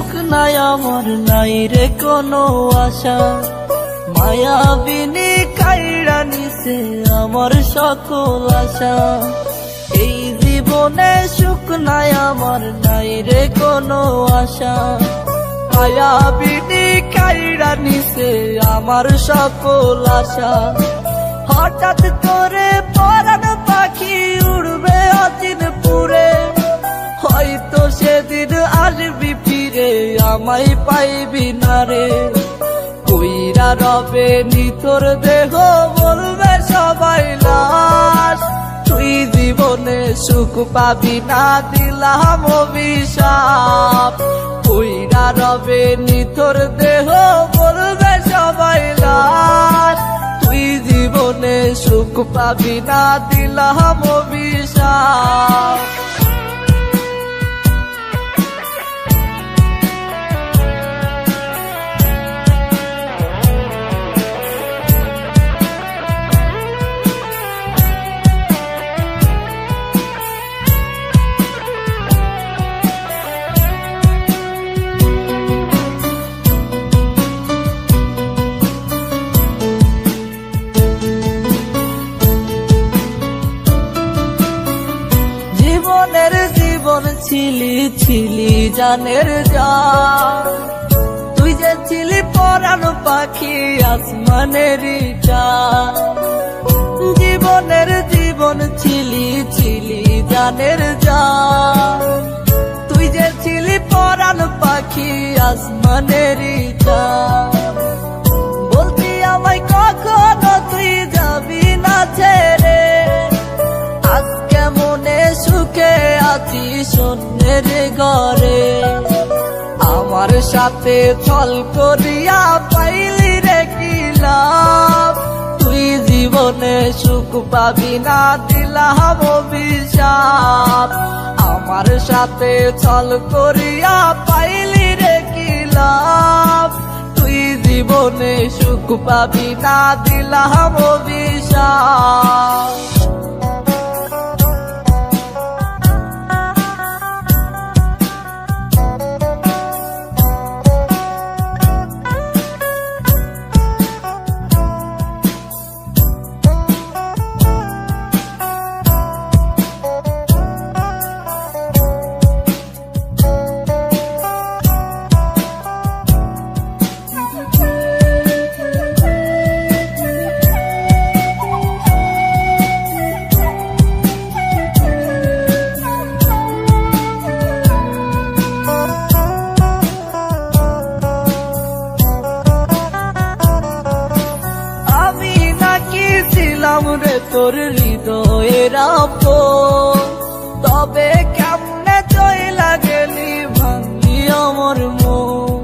সুখ নাই আমার, নাই রে কোনো আশা। মায়াবিনী কাইড়া নিছে আমার সকল আশা। এই জীবনে সুখ নাই আমার, নাই রে কোনো আশা। মায়াবিনী কাইড়া নিছে আমার সকল আশা। হঠাৎ করে পরাণ পাখি উড়বে অচিন পুরে, হয়তো সেদিন আসবি ফিরে আমায় পাইবি না রে। কইরা রবে নিতর দেহ বলবে সবাই লাশ, তুই জীবনে সুখ পাবি না দিলাম অভিশাপ। কইরা রবে নিতর দেহ বলবে সবাই লাশ, তুই জীবনে সুখ পাবি না দিলাম অভিশাপ। জীবন ছিলি ছিলি জানের জান, তুই যে ছিলি পরাণ পাখি আসমানের চাঁদ। জীবনের জীবন ছিলি ছিলি জানের জান, তুই যে ছিলি পরাণ পাখি আসমানের চাঁদ। বলতি আমায় কখনো তুই যাবি না ছেড়ে, আজকে মনে সুখে আছি শূন্যের ঘরে। আমার সাথে ছল করিয়া পাইলি রে কি লাভ, তুই জীবনে সুখ পাবি না দিলাম অভিশাপ। আমার সাথে ছল করিয়া পাইলি রে কি লাভ, তুই জীবনে সুখ পাবি না দিলাম অভিশাপ। রে তোর হৃদয়ের আপন, তবে কেমনে চইলা গেলি ভাঙলি আমার মন।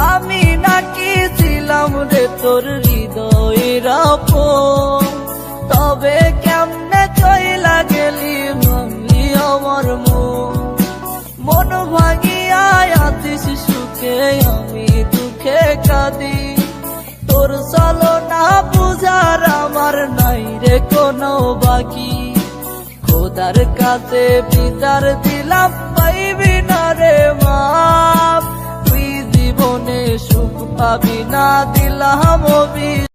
আমি নাকি ছিলাম রে তোর হৃদয়ের আপন, তবে কেমনে চইলা গেলি ভাঙলি আমার মন। মন ভাঙিয়া আছিস সুখে আমি দুঃখে কাঁদি, তোর চলো না বুঝার আমার নাই রে কোনো বাকি। খোদার কাছে বিচার দিলাম পাইবি না রে মাপ, তুই জীবনে সুখ পাবি না দিলাম অভিশাপ।